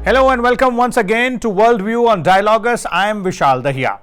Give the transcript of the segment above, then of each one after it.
Hello and welcome once again to Worldview on Dialogus. I am Vishal Dahiya.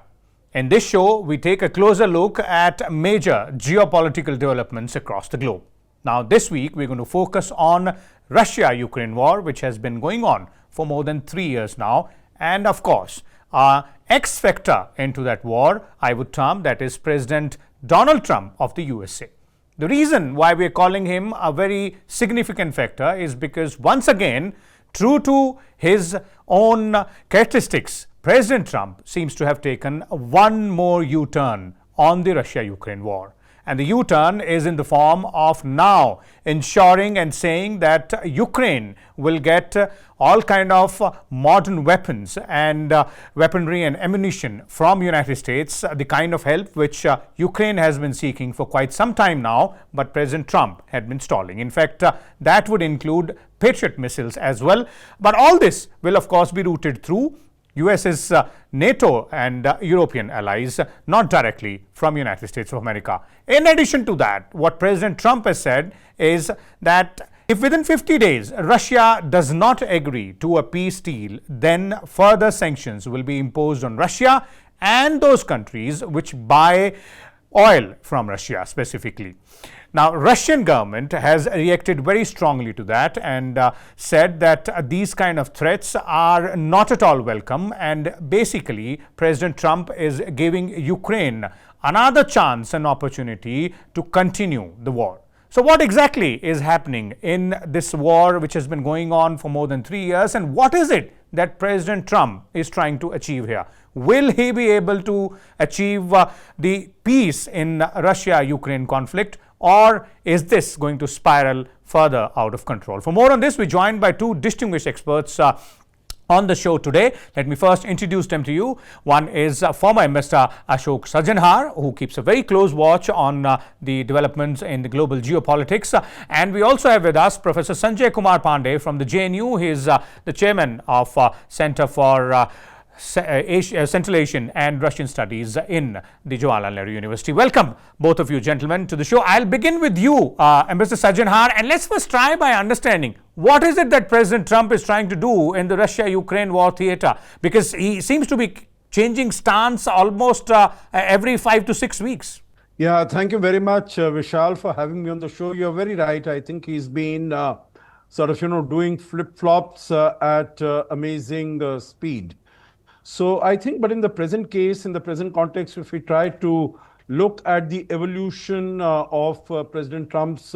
In this show, we take a closer look at major geopolitical developments across the globe. Now, this week, we're going to focus on Russia-Ukraine war, which has been going on for more than 3 years now. And of course, our X factor into that war, I would term, that is President Donald Trump of the USA. The reason why we're calling him a very significant factor is because once again, true to his own characteristics, President Trump seems to have taken one more U-turn on the Russia-Ukraine war. And the U-turn is in the form of now ensuring and saying that Ukraine will get all kind of modern weapons and weaponry and ammunition from United States, the kind of help which Ukraine has been seeking for quite some time now, but President Trump had been stalling. In fact, that would include Patriot missiles as well. But all this will of course be routed through US's NATO and European allies, not directly from United States of America. In addition to that, what President Trump has said is that if within 50 days Russia does not agree to a peace deal, then further sanctions will be imposed on Russia and those countries which buy oil from Russia specifically. Now, Russian government has reacted very strongly to that and said that these kind of threats are not at all welcome, and basically President Trump is giving Ukraine another chance and opportunity to continue the war. So what exactly is happening in this war which has been going on for more than 3 years, and what is it that President Trump is trying to achieve here? Will he be able to achieve the peace in Russia-Ukraine conflict, or is this going to spiral further out of control? For more on this, we're joined by two distinguished experts on the show today. Let me first introduce them to you. One is former Ambassador Ashok Sajjanhar, who keeps a very close watch on the developments in the global geopolitics. And we also have with us Professor Sanjay Kumar Pandey from the JNU. He is the chairman of Center for Central Asian and Russian Studies in the Jawaharlal Nehru University. Welcome, both of you gentlemen, to the show. I'll begin with you, Ambassador Sajjanhar, and let's first try by understanding what is it that President Trump is trying to do in the Russia-Ukraine war theater, because he seems to be changing stance almost every 5 to 6 weeks. Yeah, thank you very much, Vishal, for having me on the show. You're very right. I think he's been doing flip-flops at amazing speed. So I think, but in the present case, in the present context, if we try to look at the evolution of President Trump's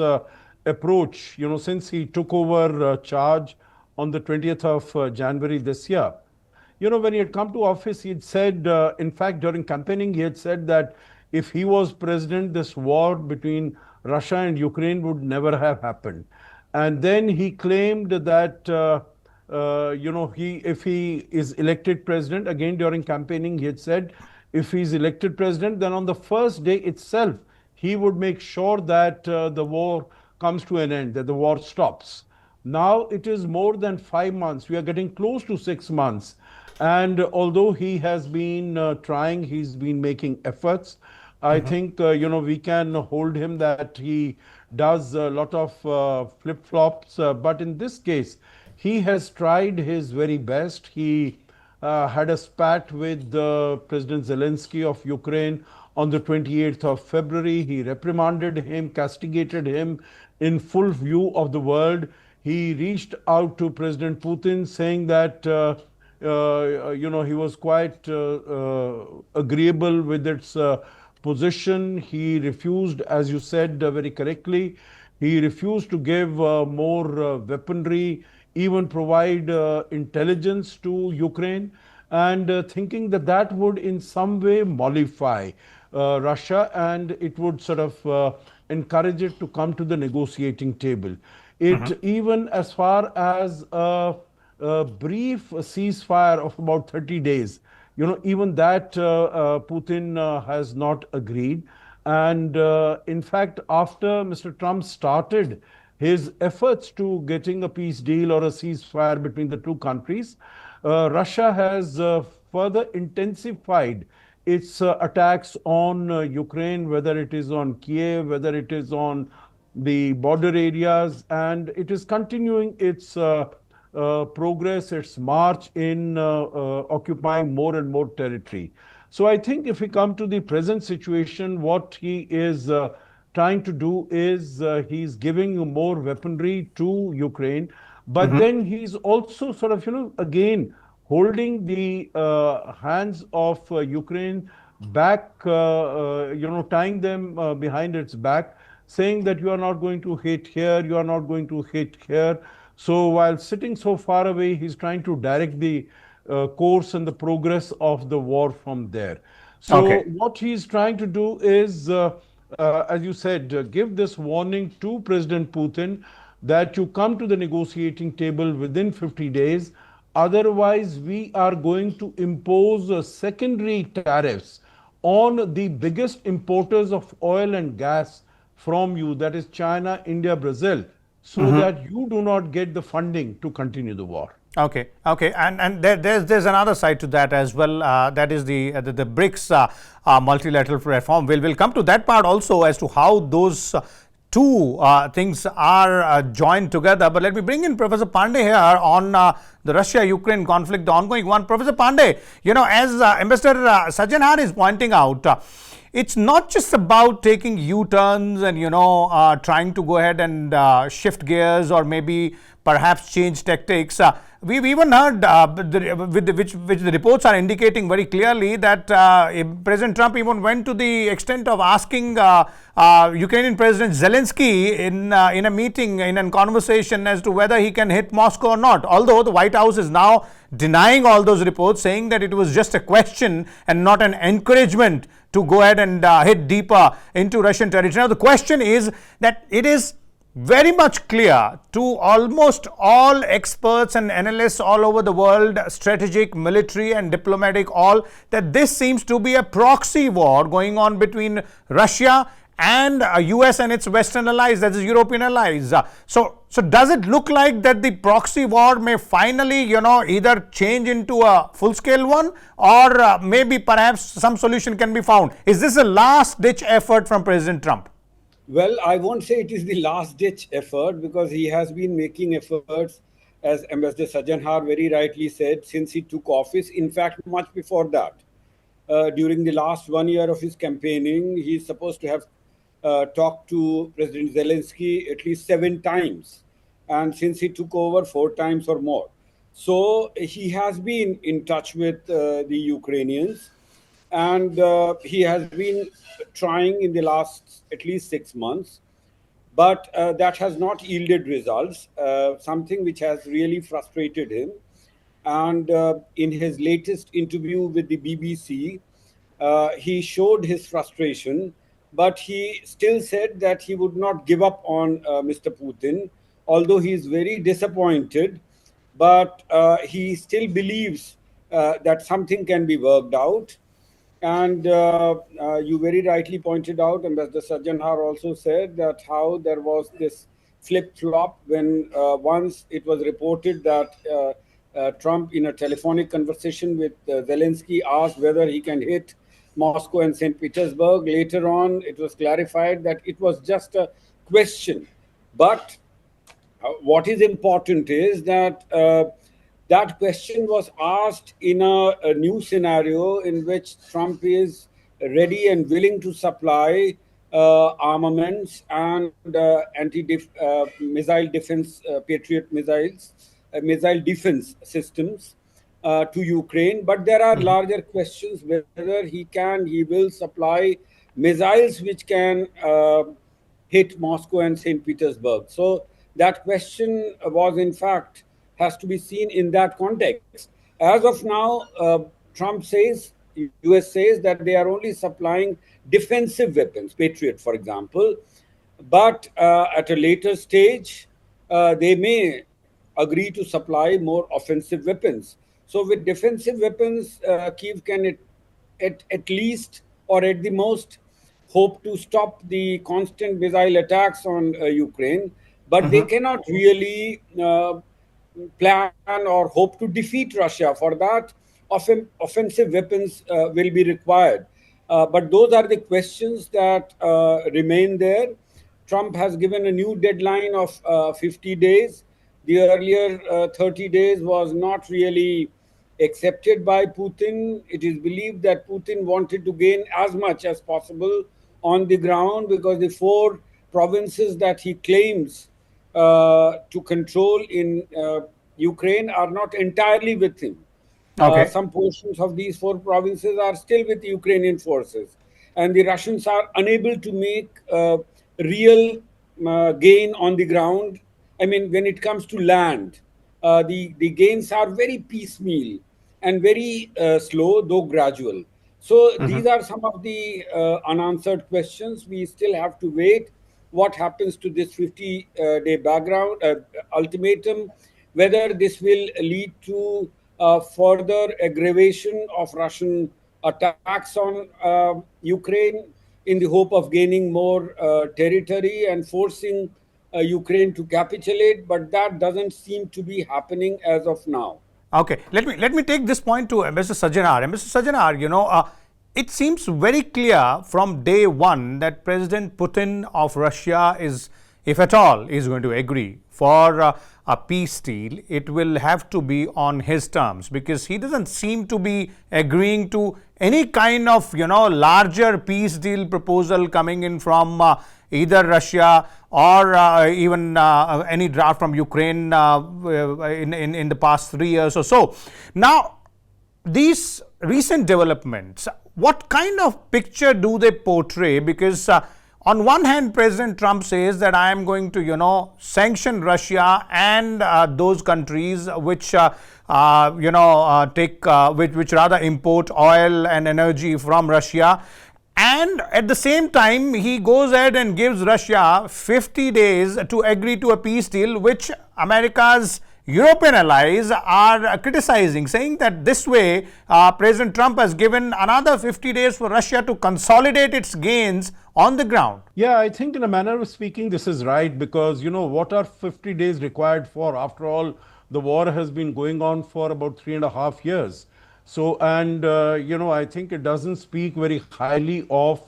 approach, since he took over charge on the 20th of January this year, when he had come to office, he had said, in fact, during campaigning, he had said that if he was president, this war between Russia and Ukraine would never have happened. And then he claimed that if he is elected president, again during campaigning, he had said, if he's elected president, then on the first day itself, he would make sure that the war comes to an end, that the war stops. Now it is more than 5 months. We are getting close to 6 months. And although he has been trying, he's been making efforts. I think, we can hold him that he does a lot of flip-flops. But in this case, he has tried his very best. He had a spat with President Zelenskyy of Ukraine on the 28th of February. He reprimanded him, castigated him in full view of the world. He reached out to President Putin saying that, he was quite agreeable with its position. He refused, as you said very correctly, he refused to give more weaponry, even provide intelligence to Ukraine, and thinking that that would in some way mollify Russia, and it would sort of encourage it to come to the negotiating table. It even as far as a brief ceasefire of about 30 days, even that Putin has not agreed. And in fact, after Mr. Trump started his efforts to getting a peace deal or a ceasefire between the two countries, Russia has further intensified its attacks on Ukraine, whether it is on Kiev, whether it is on the border areas, and it is continuing its progress, its march in occupying more and more territory. So I think if we come to the present situation, what he is trying to do is he's giving more weaponry to Ukraine, but then he's also sort of, again holding the hands of Ukraine back, tying them behind its back, saying that you are not going to hit here, you are not going to hit here. So while sitting so far away, he's trying to direct the course and the progress of the war from there. So Okay. what he's trying to do is, as you said, give this warning to President Putin that you come to the negotiating table within 50 days. Otherwise, we are going to impose secondary tariffs on the biggest importers of oil and gas from you, that is China, India, Brazil, so that you do not get the funding to continue the war. Okay, okay, and there's another side to that as well. That is the BRICS multilateral platform. We'll come to that part also as to how those two things are joined together. But let me bring in Professor Pandey here on the Russia-Ukraine conflict, the ongoing one. Professor Pandey, as Ambassador Sajjanhar is pointing out, it's not just about taking U-turns and, trying to go ahead and shift gears or maybe perhaps change tactics. We've even heard, which the reports are indicating very clearly, that President Trump even went to the extent of asking Ukrainian President Zelenskyy in a meeting, in a conversation, as to whether he can hit Moscow or not. Although the White House is now denying all those reports, saying that it was just a question and not an encouragement to go ahead and hit deeper into Russian territory. Now, the question is that it is very much clear to almost all experts and analysts all over the world, strategic, military and diplomatic, all, that this seems to be a proxy war going on between Russia and US and its Western allies, that is European allies. So does it look like that the proxy war may finally, either change into a full-scale one, or maybe perhaps some solution can be found? Is this a last-ditch effort from President Trump? Well, I won't say it is the last-ditch effort, because he has been making efforts, as Ambassador Sajjanhar very rightly said, since he took office. In fact, much before that. During the last 1 year of his campaigning, he's supposed to have talked to President Zelenskyy at least 7 times. And since he took over, 4 times or more. So he has been in touch with the Ukrainians. And he has been trying in the last at least 6 months, but that has not yielded results, something which has really frustrated him. And in his latest interview with the BBC, he showed his frustration, but he still said that he would not give up on Mr. Putin, although he is very disappointed, but he still believes that something can be worked out. And you very rightly pointed out, Ambassador Sajjanhar also said, that how there was this flip-flop when once it was reported that Trump, in a telephonic conversation with Zelenskyy, asked whether he can hit Moscow and St. Petersburg. Later on, it was clarified that it was just a question. But what is important is that that question was asked in a new scenario in which Trump is ready and willing to supply armaments and anti-missile defense, Patriot missiles, missile defense systems to Ukraine. But there are larger questions whether he will supply missiles which can hit Moscow and St. Petersburg. So that question was, in fact, has to be seen in that context. As of now, Trump says, US says that they are only supplying defensive weapons, Patriot, for example. But at a later stage, they may agree to supply more offensive weapons. So with defensive weapons, Kyiv can at least, or at the most, hope to stop the constant missile attacks on Ukraine. But they cannot really plan or hope to defeat Russia. For that, offensive weapons will be required. But those are the questions that remain there. Trump has given a new deadline of 50 days. The earlier 30 days was not really accepted by Putin. It is believed that Putin wanted to gain as much as possible on the ground because the four provinces that he claims to control in Ukraine are not entirely with him. Okay. Some portions of these four provinces are still with Ukrainian forces, and the Russians are unable to make real gain on the ground. I mean, when it comes to land, the gains are very piecemeal and very slow, though gradual. So these are some of the unanswered questions. We still have to wait what happens to this 50-day background ultimatum, whether this will lead to further aggravation of Russian attacks on Ukraine in the hope of gaining more territory and forcing Ukraine to capitulate, but that doesn't seem to be happening as of now. Okay, let me take this point to Mr. Sajjanhar. Mr. Sajjanhar, it seems very clear from day one that President Putin of Russia is, if at all, is going to agree for a peace deal. It will have to be on his terms, because he doesn't seem to be agreeing to any kind of larger peace deal proposal coming in from either Russia or even any draft from Ukraine in the past 3 years or so. Now, these recent developments, what kind of picture do they portray? Because on one hand, President Trump says that I am going to, sanction Russia and those countries which, which rather import oil and energy from Russia. And at the same time, he goes ahead and gives Russia 50 days to agree to a peace deal, which America's European allies are criticizing, saying that this way President Trump has given another 50 days for Russia to consolidate its gains on the ground. Yeah, I think in a manner of speaking, this is right, because, what are 50 days required for? After all, the war has been going on for about 3.5 years. So, and, I think it doesn't speak very highly of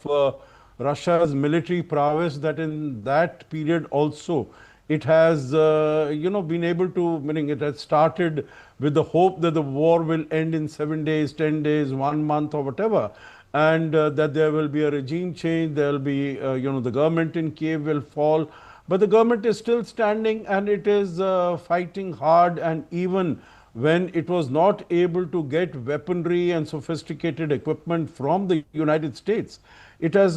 Russia's military prowess that in that period also it has, been able to, meaning it has started with the hope that the war will end in 7 days, 10 days, 1 month or whatever. And that there will be a regime change, there will be, the government in Kiev will fall. But the government is still standing and it is fighting hard, and even when it was not able to get weaponry and sophisticated equipment from the United States, it has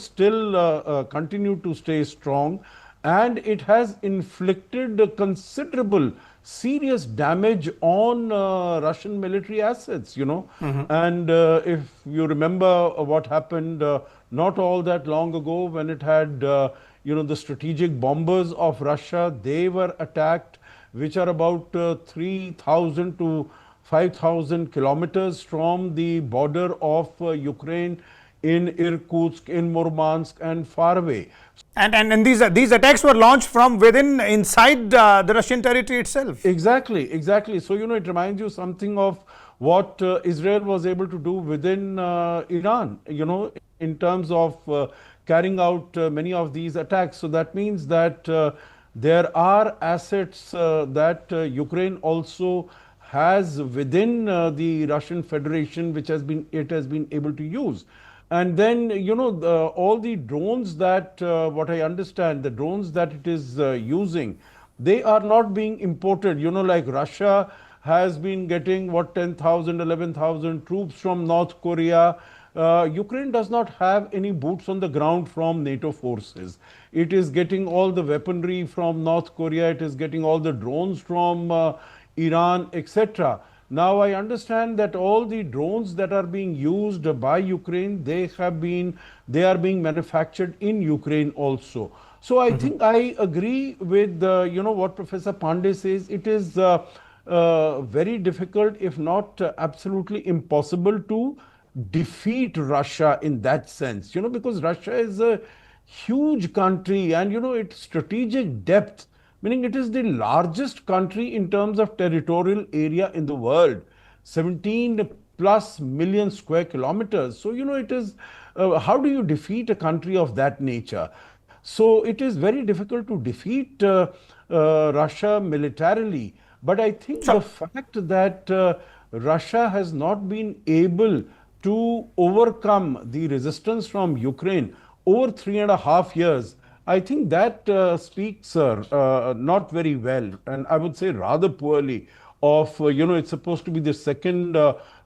still continued to stay strong, and it has inflicted considerable serious damage on Russian military assets, And if you remember what happened not all that long ago, when it had, the strategic bombers of Russia, they were attacked, which are about 3,000 to 5,000 kilometers from the border of Ukraine, in Irkutsk, in Murmansk, and far away. And these attacks were launched from inside the Russian territory itself. Exactly. So, it reminds you something of what Israel was able to do within Iran, in terms of carrying out many of these attacks. So that means that there are assets that Ukraine also has within the Russian Federation, which it has been able to use. And then, all the drones that, what I understand, the drones that it is using, they are not being imported. Like Russia has been getting 10,000, 11,000 troops from North Korea. Ukraine does not have any boots on the ground from NATO forces. It is getting all the weaponry from North Korea. It is getting all the drones from Iran, etc. Now, I understand that all the drones that are being used by Ukraine, they are being manufactured in Ukraine also. So I think I agree with what Professor Pandey says. It is very difficult, if not absolutely impossible, to defeat Russia in that sense. Because Russia is a huge country, and its strategic depth, meaning it is the largest country in terms of territorial area in the world, 17 plus million square kilometers. So, it is, how do you defeat a country of that nature? So it is very difficult to defeat Russia militarily. But I think the fact that Russia has not been able to overcome the resistance from Ukraine over 3.5 years, I think that speaks not very well, and I would say rather poorly of, it's supposed to be the second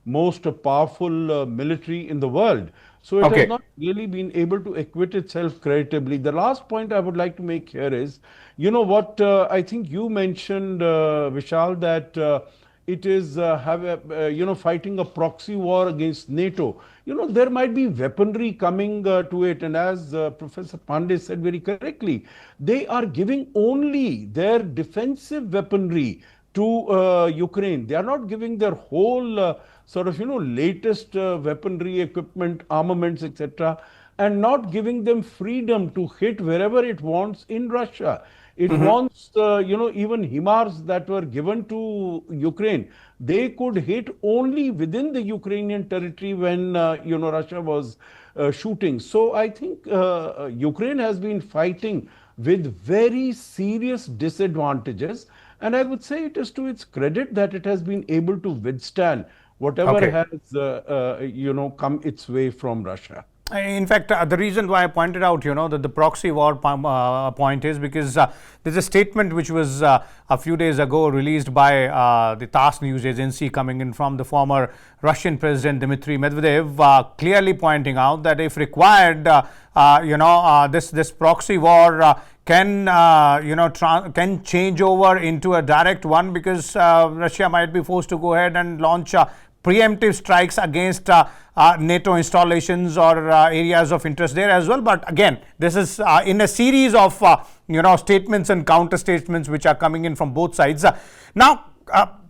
most powerful military in the world. So it has Okay. not really been able to acquit itself creditably. The last point I would like to make here is, what I think you mentioned, Vishal, that it is fighting a proxy war against NATO. There might be weaponry coming to it, and as Professor Pandey said very correctly, they are giving only their defensive weaponry to Ukraine. They are not giving their whole latest weaponry, equipment, armaments, etc., and not giving them freedom to hit wherever it wants in Russia. It wants, even HIMARS that were given to Ukraine, they could hit only within the Ukrainian territory when, Russia was shooting. So I think Ukraine has been fighting with very serious disadvantages. And I would say it is to its credit that it has been able to withstand whatever Okay. has, come its way from Russia. In fact, the reason why I pointed out, that the proxy war point is because there's a statement which was a few days ago released by the TASS news agency coming in from the former Russian President Dmitry Medvedev, clearly pointing out that if required, this proxy war can can change over into a direct one, because Russia might be forced to go ahead and launch preemptive strikes against NATO installations or areas of interest there as well. But again, this is in a series of statements and counter statements which are coming in from both sides. Now,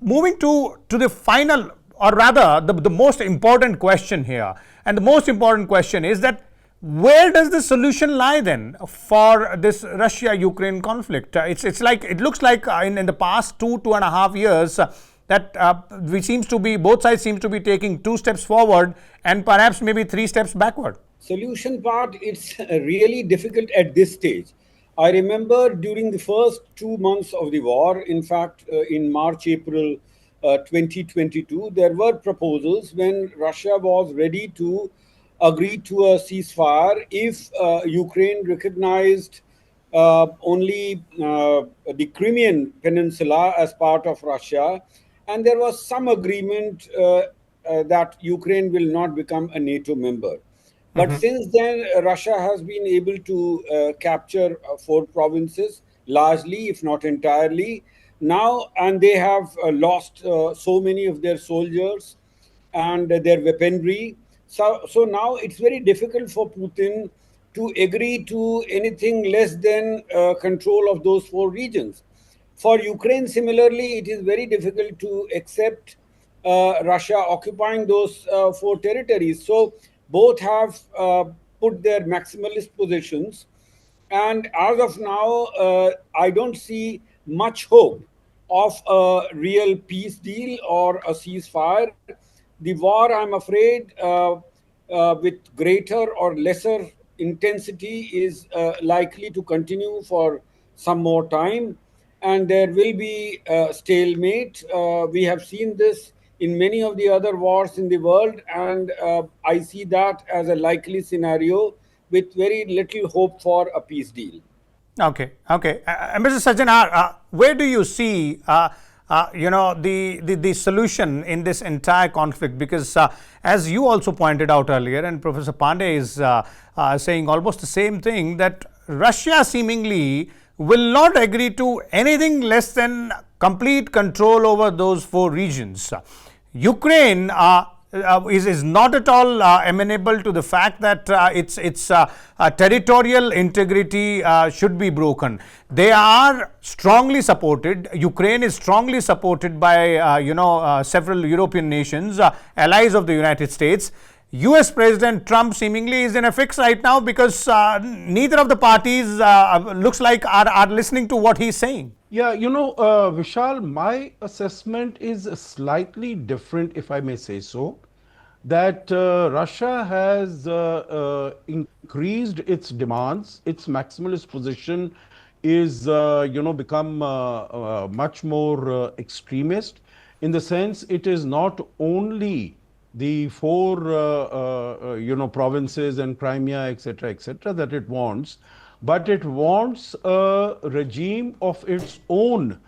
moving to the final, or rather the most important question here, and the most important question is that where does the solution lie then for this Russia-Ukraine conflict? It's like, it looks like in the past 2.5 years, that both sides seems to be taking 2 steps forward and perhaps maybe 3 steps backward. Solution part, it's really difficult at this stage. I remember during the first 2 months of the war, in fact, in March, April 2022, there were proposals when Russia was ready to agree to a ceasefire if Ukraine recognized only the Crimean Peninsula as part of Russia, and there was some agreement that Ukraine will not become a NATO member. But since then, Russia has been able to capture 4 provinces, largely, if not entirely, now, and they have lost so many of their soldiers and their weaponry. So now it's very difficult for Putin to agree to anything less than control of those 4 regions. For Ukraine, similarly, it is very difficult to accept Russia occupying those 4 territories. So both have put their maximalist positions. And as of now, I don't see much hope of a real peace deal or a ceasefire. The war, I'm afraid, with greater or lesser intensity is likely to continue for some more time. And there will be a stalemate. We have seen this in many of the other wars in the world, and I see that as a likely scenario with very little hope for a peace deal. Okay. Mr. Sajjanhar, where do you see the solution in this entire conflict? Because as you also pointed out earlier, and Professor Pandey is saying almost the same thing, that Russia seemingly will not agree to anything less than complete control over those 4 regions. Ukraine is not at all amenable to the fact that its territorial integrity should be broken. They are strongly supported. Ukraine is strongly supported by several European nations, allies of the United States. US President Trump seemingly is in a fix right now because neither of the parties looks like are listening to what he's saying. Yeah, Vishal, my assessment is slightly different, if I may say so. that Russia has increased its demands. Its maximalist position is, become much more extremist, in the sense it is not only the four, provinces and Crimea, etc., that it wants, but it wants a regime of its own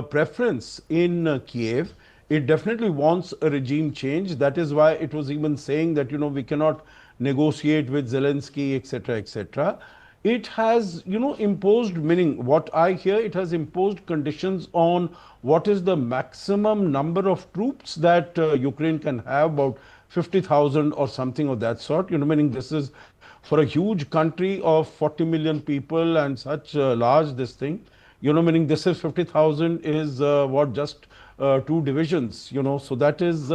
preference in Kiev. It definitely wants a regime change. That is why it was even saying that, we cannot negotiate with Zelenskyy, etc., etc. It has, imposed, meaning what I hear, it has imposed conditions on what is the maximum number of troops that Ukraine can have, about 50,000 or something of that sort. Meaning this is for a huge country of 40 million people and such large this thing. Meaning this is 50,000 is what, just two divisions, so that is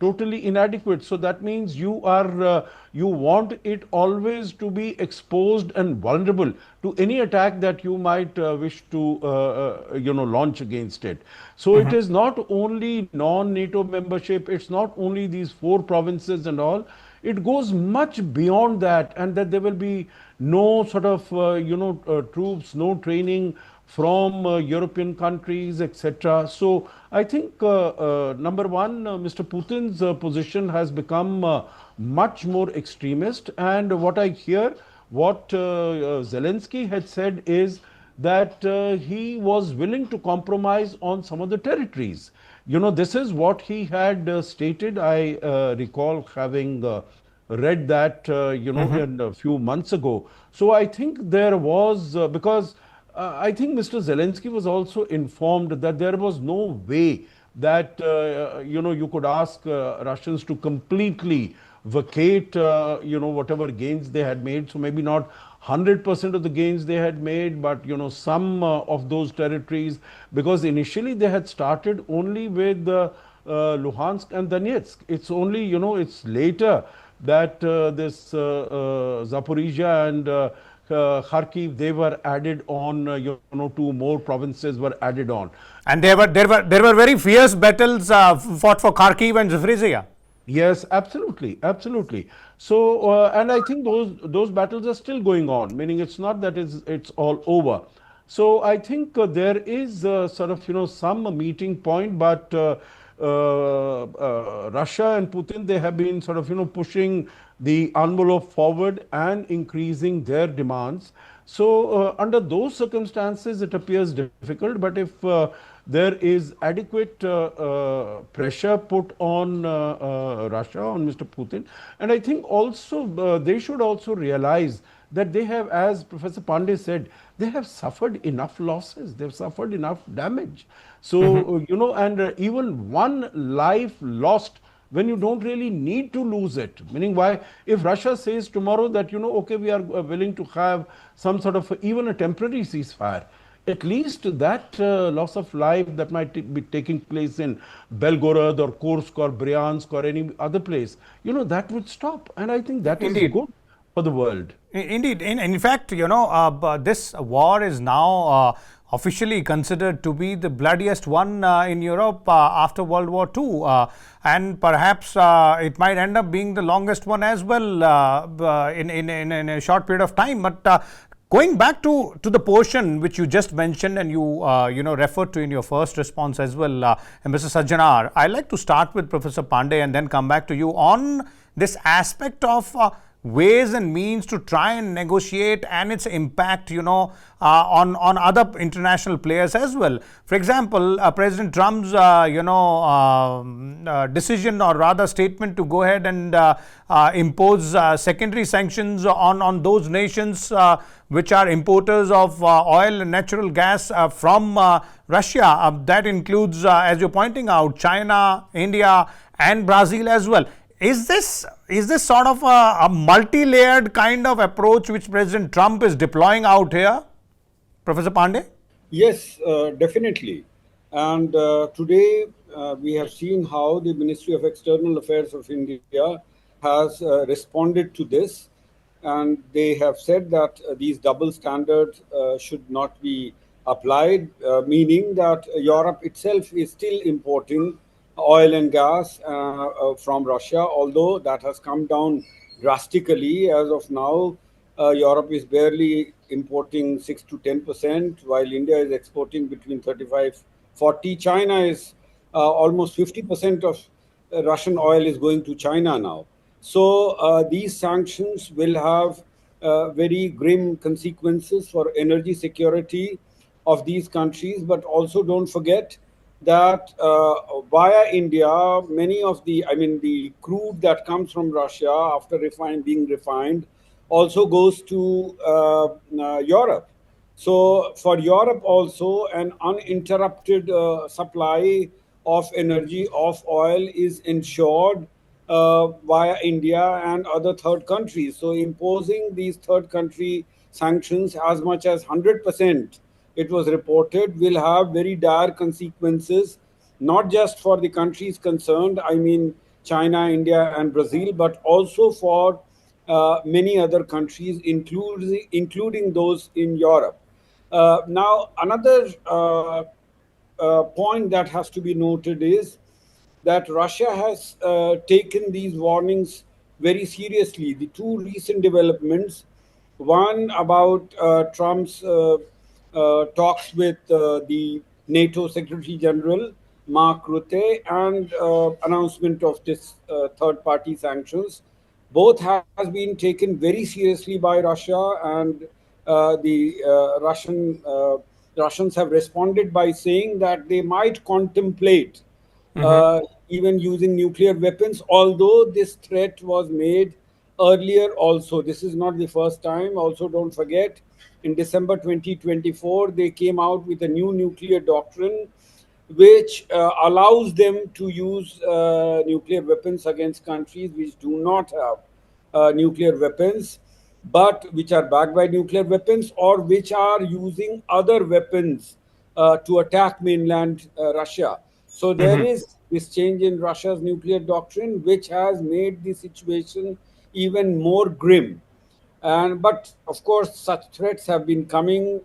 totally inadequate. So that means you want it always to be exposed and vulnerable to any attack that you might wish to, launch against it. So it is not only non-NATO membership, it's not only these four provinces and all. It goes much beyond that, and that there will be no sort of, troops, no training from European countries, etc. So I think, number one, Mr. Putin's position has become much more extremist. And what I hear, what Zelenskyy had said is that he was willing to compromise on some of the territories. This is what he had stated. I recall having read that, in a few months ago. So I think there was, because I think Mr. Zelenskyy was also informed that there was no way that, you could ask Russians to completely vacate, whatever gains they had made. So maybe not 100% of the gains they had made, but, some of those territories, because initially they had started only with Luhansk and Donetsk. It's only, it's later that this Zaporizhia and Kharkiv, they were added on, two more provinces were added on. And there were very fierce battles fought for Kharkiv and Zaporizhia. Yes, absolutely, absolutely. So, and I think those battles are still going on, meaning it's not that it's all over. So I think there is sort of, some meeting point, but Russia and Putin, they have been sort of, pushing the envelope forward and increasing their demands. So under those circumstances, it appears difficult. But if there is adequate pressure put on Russia, on Mr. Putin, and I think also they should also realize that they have, as Professor Pandey said, they have suffered enough losses, they've suffered enough damage. So, and even one life lost when you don't really need to lose it. Meaning, why? If Russia says tomorrow that, okay, we are willing to have some sort of even a temporary ceasefire, at least that loss of life that might be taking place in Belgorod or Kursk or Bryansk or any other place, that would stop. And I think that is good for the world. Indeed. In fact, this war is now officially considered to be the bloodiest one in Europe after World War II. And perhaps it might end up being the longest one as well in a short period of time. But going back to the portion which you just mentioned and you referred to in your first response as well, Mr. Sajjanhar, I'd like to start with Professor Pandey and then come back to you on this aspect of ways and means to try and negotiate and its impact, on other international players as well. For example, President Trump's, decision or rather statement to go ahead and impose secondary sanctions on those nations which are importers of oil and natural gas from Russia. That includes, as you're pointing out, China, India, and Brazil as well. Is this sort of a multi-layered kind of approach which President Trump is deploying out here, Professor Pandey? Yes, definitely. And today we have seen how the Ministry of External Affairs of India has responded to this. And they have said that these double standards should not be applied, meaning that Europe itself is still importing oil and gas from Russia, although that has come down drastically. As of now, Europe is barely importing 6 to 10%, while India is exporting between 35, 40. China is almost 50% of Russian oil is going to China now. So these sanctions will have very grim consequences for energy security of these countries. But also don't forget that via India, many of the crude that comes from Russia after being refined also goes to Europe. So for Europe also, an uninterrupted supply of energy, of oil is ensured via India and other third countries. So imposing these third country sanctions as much as 100%, it was reported, will have very dire consequences, not just for the countries concerned, I mean China, India, and Brazil, but also for many other countries, including those in Europe. Now, another point that has to be noted is that Russia has taken these warnings very seriously. The two recent developments, one about Trump's talks with the NATO Secretary General Mark Rutte, and announcement of this third-party sanctions, both has been taken very seriously by Russia, and the Russians have responded by saying that they might contemplate even using nuclear weapons, although this threat was made earlier also. This is not the first time. Also, don't forget, in December 2024, they came out with a new nuclear doctrine which allows them to use nuclear weapons against countries which do not have nuclear weapons, but which are backed by nuclear weapons, or which are using other weapons to attack mainland Russia. So there is this change in Russia's nuclear doctrine, which has made the situation even more grim. But of course, such threats have been coming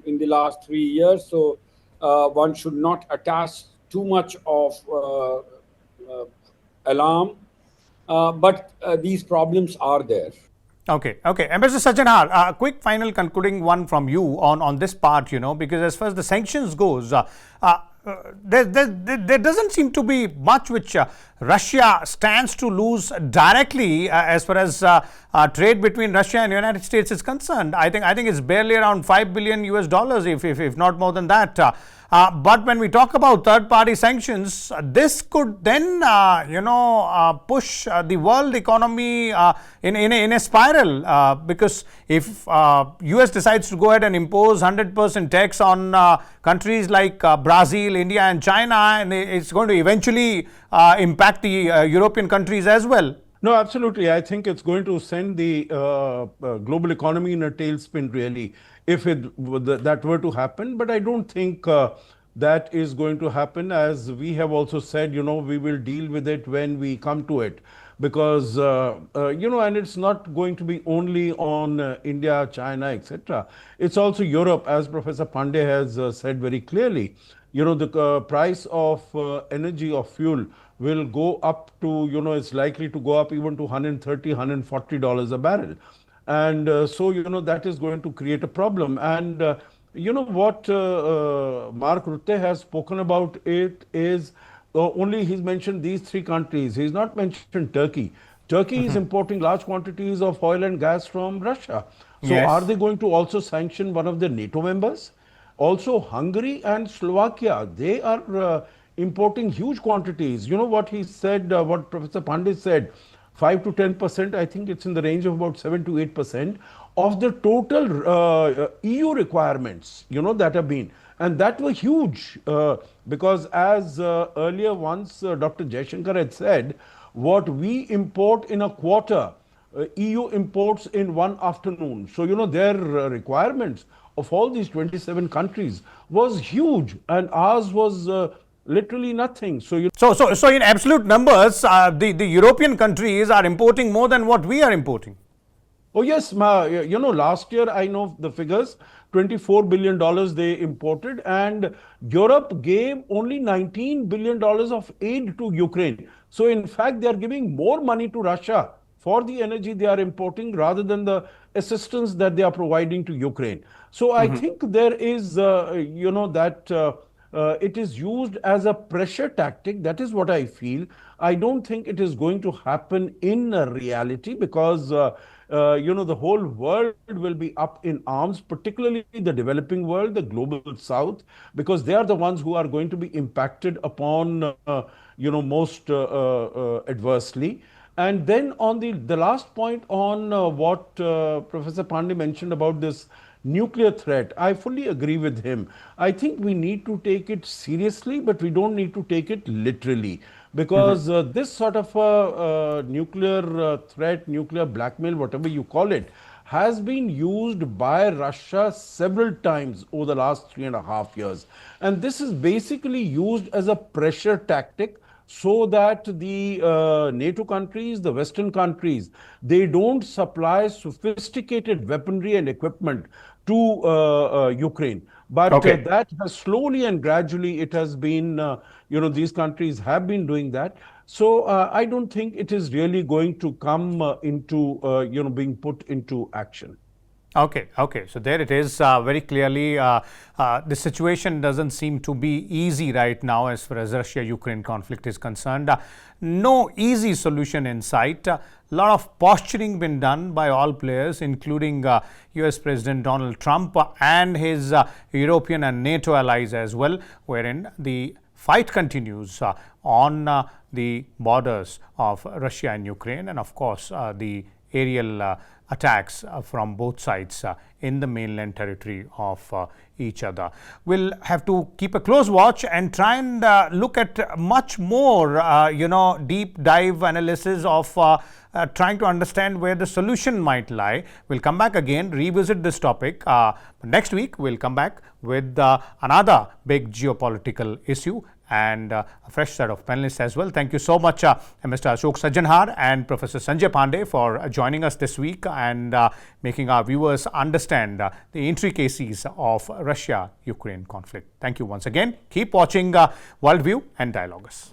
in the last 3 years, so one should not attach too much of alarm. But these problems are there. Okay. Ambassador Sajjanhar, a quick final concluding one from you on this part, because as far as the sanctions goes, there doesn't seem to be much which Russia stands to lose directly as far as trade between Russia and the United States is concerned. I think it's barely around $5 billion US, if not more than that. But when we talk about third-party sanctions, this could then, push the world economy in a spiral, because if US decides to go ahead and impose 100% tax on countries like Brazil, India, and China, and it's going to eventually impact the European countries as well. No, absolutely. I think it's going to send the global economy in a tailspin, really, if that were to happen. But I don't think that is going to happen. As we have also said, we will deal with it when we come to it. Because, and it's not going to be only on India, China, etc. It's also Europe, as Professor Pandey has said very clearly. The price of energy, of fuel, will go up to, it's likely to go up even to $130, $140 a barrel. And so, that is going to create a problem. And what Mark Rutte has spoken about it is only he's mentioned these three countries. He's not mentioned Turkey. Turkey is importing large quantities of oil and gas from Russia. So Yes. Are they going to also sanction one of the NATO members? Also, Hungary and Slovakia, they are importing huge quantities. You know what he said, what Professor Pandey said, 5 to 10%, I think it's in the range of about 7 to 8% of the total EU requirements, that have been. And that was huge because as earlier once Dr. Jaishankar had said, what we import in a quarter, EU imports in one afternoon. So, their requirements of all these 27 countries was huge, and ours was literally nothing. So in absolute numbers, the European countries are importing more than what we are importing. Oh, yes. Last year, I know the figures, $24 billion they imported, and Europe gave only $19 billion of aid to Ukraine. So, in fact, they are giving more money to Russia for the energy they are importing rather than the assistance that they are providing to Ukraine. So, I think there is, that it is used as a pressure tactic. That is what I feel. I don't think it is going to happen in reality because, the whole world will be up in arms, particularly the developing world, the global south, because they are the ones who are going to be impacted upon, most adversely. And then on the last point on what Professor Pandey mentioned about this nuclear threat, I fully agree with him. I think we need to take it seriously, but we don't need to take it literally. Because this sort of nuclear threat, nuclear blackmail, whatever you call it, has been used by Russia several times over the last 3.5 years. And this is basically used as a pressure tactic so that the NATO countries, the Western countries, they don't supply sophisticated weaponry and equipment to Ukraine. But Okay. that has slowly and gradually, it has been, these countries have been doing that. So I don't think it is really going to come into, being put into action. Okay, okay. So there it is. Very clearly, the situation doesn't seem to be easy right now as far as Russia-Ukraine conflict is concerned. No easy solution in sight. A lot of posturing been done by all players, including US President Donald Trump and his European and NATO allies as well, wherein the fight continues on the borders of Russia and Ukraine, and of course the aerial attacks from both sides in the mainland territory of each other. We'll have to keep a close watch and try and look at much more, deep dive analysis of trying to understand where the solution might lie. We'll come back again, revisit this topic. Next week, we'll come back with another big geopolitical issue and a fresh set of panelists as well. Thank you so much, Mr. Ashok Sajjanhar and Professor Sanjay Pandey, for joining us this week and making our viewers understand the intricacies of Russia-Ukraine conflict. Thank you once again. Keep watching Worldview and Dialogues.